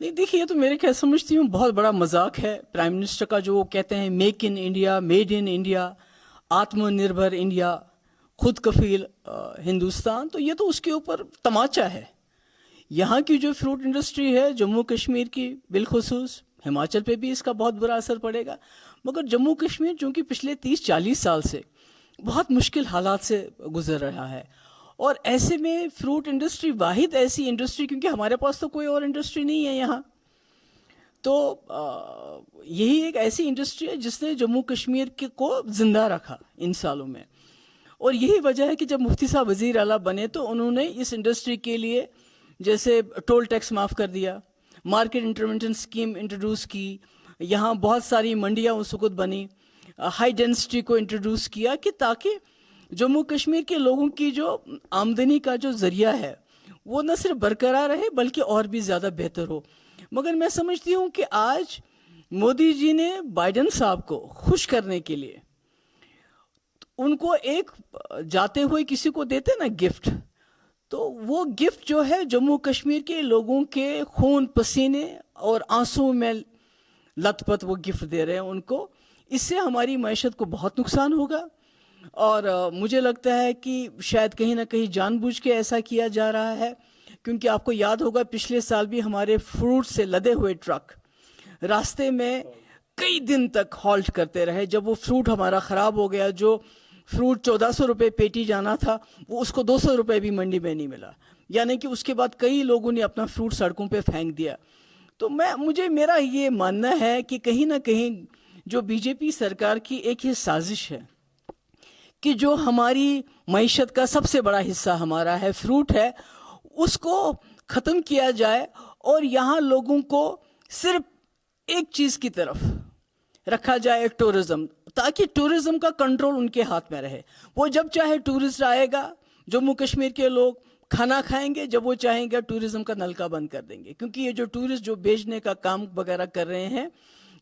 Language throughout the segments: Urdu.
نہیں دیکھیے، یہ تو میرے خیال سمجھتی ہوں بہت بڑا مذاق ہے پرائم منسٹر کا، جو وہ کہتے ہیں make in India, made in India, Atma Nirbhar India, خود کفیل ہندوستان. تو یہ تو اس کے اوپر تماچا ہے. یہاں کی جو فروٹ انڈسٹری ہے جموں کشمیر کی بالخصوص، ہماچل پہ بھی اس کا بہت برا اثر پڑے گا، مگر جموں کشمیر چونکہ پچھلے 30-40 سال سے بہت مشکل حالات سے گزر رہا ہے. اور ایسے میں فروٹ انڈسٹری واحد ایسی انڈسٹری، کیونکہ ہمارے پاس تو کوئی اور انڈسٹری نہیں ہے یہاں، تو یہی ایک ایسی انڈسٹری ہے جس نے جموں کشمیر کو زندہ رکھا ان سالوں میں. اور یہی وجہ ہے کہ جب مفتی صاحب وزیر اعلیٰ بنے تو انہوں نے اس انڈسٹری کے لیے جیسے ٹول ٹیکس معاف کر دیا، مارکیٹ انٹرونشن اسکیم انٹروڈیوس کی، یہاں بہت ساری منڈیاں اس وقت بنی، ہائی ڈینسٹی کو انٹروڈیوس کیا کہ تاکہ جموں کشمیر کے لوگوں کی جو آمدنی کا جو ذریعہ ہے وہ نہ صرف برقرار رہے بلکہ اور بھی زیادہ بہتر ہو. مگر میں سمجھتی ہوں کہ آج مودی جی نے بائیڈن صاحب کو خوش کرنے کے لیے ان کو ایک جاتے ہوئے کسی کو دیتے نا گفٹ، تو وہ گفٹ جو ہے جموں کشمیر کے لوگوں کے خون پسینے اور آنسو میں لت پت وہ گفٹ دے رہے ہیں ان کو. اس سے ہماری معیشت کو بہت نقصان ہوگا، اور مجھے لگتا ہے کہ شاید کہیں نہ کہیں جان بوجھ کے ایسا کیا جا رہا ہے، کیونکہ آپ کو یاد ہوگا پچھلے سال بھی ہمارے فروٹ سے لدے ہوئے ٹرک راستے میں کئی دن تک ہالٹ کرتے رہے. جب وہ فروٹ ہمارا خراب ہو گیا، جو فروٹ 1400 روپے پیٹی جانا تھا وہ اس کو 200 روپے بھی منڈی میں نہیں ملا، یعنی کہ اس کے بعد کئی لوگوں نے اپنا فروٹ سڑکوں پہ پھینک دیا. تو میرا یہ ماننا ہے کہ کہیں نہ کہیں جو بی جے پی سرکار کی ایک یہ سازش ہے کہ جو ہماری معیشت کا سب سے بڑا حصہ ہمارا ہے فروٹ ہے، اس کو ختم کیا جائے اور یہاں لوگوں کو صرف ایک چیز کی طرف رکھا جائے، ایک ٹورزم، تاکہ ٹورزم کا کنٹرول ان کے ہاتھ میں رہے. وہ جب چاہے ٹورسٹ آئے گا، جموں کشمیر کے لوگ کھانا کھائیں گے، جب وہ چاہیں گے ٹورزم کا نلکا بند کر دیں گے. کیونکہ یہ جو ٹورسٹ جو بیچنے کا کام وغیرہ کر رہے ہیں،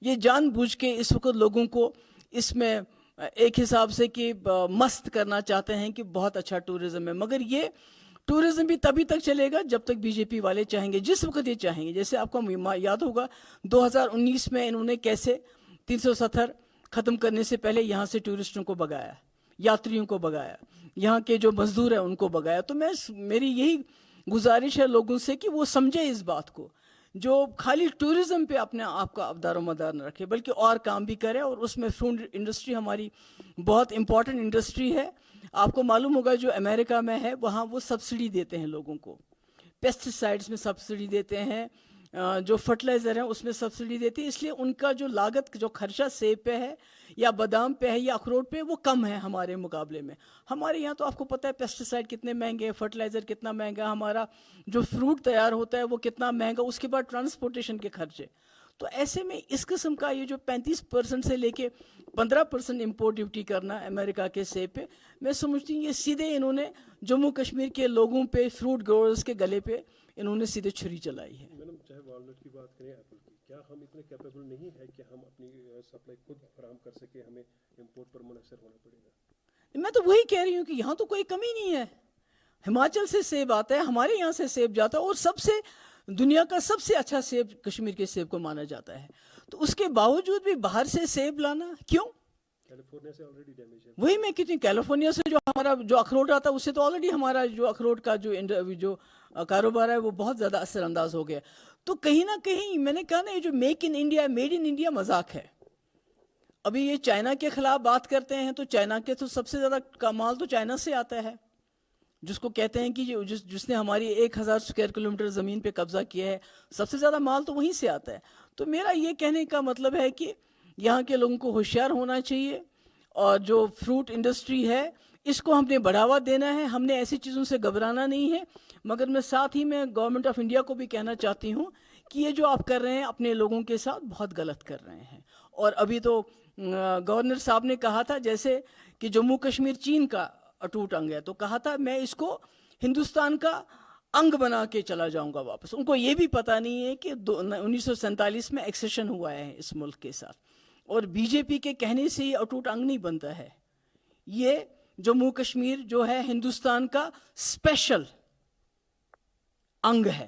یہ جان بوجھ کے اس وقت لوگوں کو اس میں ایک حساب سے کہ مست کرنا چاہتے ہیں کہ بہت اچھا ٹورزم ہے. مگر یہ ٹورزم بھی تبھی تک چلے گا جب تک بی جے پی والے چاہیں گے، جس وقت یہ چاہیں گے. جیسے آپ کو یاد ہوگا 2019 میں انہوں نے کیسے 370 ختم کرنے سے پہلے یہاں سے ٹورسٹوں کو بگایا، یاتریوں کو بگایا، یہاں کے جو مزدور ہیں ان کو بگایا. تو میری یہی گزارش ہے لوگوں سے کہ وہ سمجھے اس بات کو، جو خالی ٹورزم پہ اپنے آپ کا دار و مدار نہ رکھے بلکہ اور کام بھی کرے. اور اس میں فوڈ انڈسٹری ہماری بہت امپورٹنٹ انڈسٹری ہے. آپ کو معلوم ہوگا جو امریکہ میں ہے وہاں وہ سبسڈی دیتے ہیں لوگوں کو، پیسٹی میں سبسڈی دیتے ہیں، جو فرٹیلائزر ہیں اس میں سبسڈی دیتی ہے. اس لیے ان کا جو لاگت جو خرچہ سیب پہ ہے یا بادام پہ ہے یا اخروٹ پہ وہ کم ہے ہمارے مقابلے میں. ہمارے یہاں تو آپ کو پتہ ہے پیسٹیسائڈ کتنے مہنگے، فرٹیلائزر کتنا مہنگا، ہمارا جو فروٹ تیار ہوتا ہے وہ کتنا مہنگا، اس کے بعد ٹرانسپورٹیشن کے خرچے. تو ایسے میں اس قسم کا یہ جو 35% سے لے کے 15% امپورٹ ڈیوٹی کرنا امریکہ کے سیب پہ، میں سمجھتی ہوں یہ سیدھے انہوں نے جموں کشمیر کے لوگوں پہ، فروٹ گروورز کے گلے پہ انہوں نے سیدھے چھری چلائی ہے. میڈم چاہے والنٹ کی بات کریں، ایپل کی، کیا ہم اتنے کیپیبل نہیں ہے کہ ہم اپنی سپلائی خود فراہم کر سکیں؟ ہمیں امپورٹ پر منحصر ہونا پڑے گا. میں تو وہی کہہ رہی ہوں کہ یہاں تو کوئی کمی نہیں ہے. ہماچل سے سیب آتا ہے، ہمارے یہاں سے سیب جاتا ہے، اور سب سے دنیا کا سب سے اچھا سیب کشمیر کے سیب کو مانا جاتا ہے. تو اس کے باوجود بھی باہر سے سیب لانا کیوں؟ کیلیفورنیا سے آلریڈی ڈیمیج ہے. وہی میں کہتی ہوں، کیلیفورنیا سے جو ہمارا جو اخروٹ آتا ہے اس سے تو آلریڈی ہمارا جو اخروٹ کا جو کاروبار ہے وہ بہت زیادہ اثر انداز ہو گیا. تو کہیں نہ کہیں میں نے کہا نا، یہ جو make in India, made in India مذاق ہے. ابھی یہ چائنا کے خلاف بات کرتے ہیں تو چائنا کے تو سب سے زیادہ کمال تو چائنا سے آتا ہے، جس کو کہتے ہیں کہ جس نے ہماری 1000 اسکوائر کلومیٹر زمین پہ قبضہ کیا ہے، سب سے زیادہ مال تو وہیں سے آتا ہے. تو میرا یہ کہنے کا مطلب ہے کہ یہاں کے لوگوں کو ہوشیار ہونا چاہیے، اور جو فروٹ انڈسٹری ہے اس کو ہم نے بڑھاوا دینا ہے. ہم نے ایسی چیزوں سے گھبرانا نہیں ہے. مگر میں ساتھ ہی میں گورنمنٹ آف انڈیا کو بھی کہنا چاہتی ہوں کہ یہ جو آپ کر رہے ہیں اپنے لوگوں کے ساتھ بہت غلط کر رہے ہیں. اور ابھی تو گورنر صاحب نے کہا تھا جیسے کہ جموں کشمیر چین کا اٹوٹ انگ ہے، تو کہا تھا میں اس کو ہندوستان کا انگ بنا کے چلا جاؤں گا واپس. ان کو یہ بھی پتہ نہیں ہے کہ 1947 میں ایکسیشن ہوا ہے اس ملک کے ساتھ، اور بی جے پی کے کہنے سے یہ اٹوٹ انگ نہیں بنتا ہے. یہ جموں کشمیر جو ہے ہندوستان کا اسپیشل انگ ہے.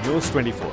News 24।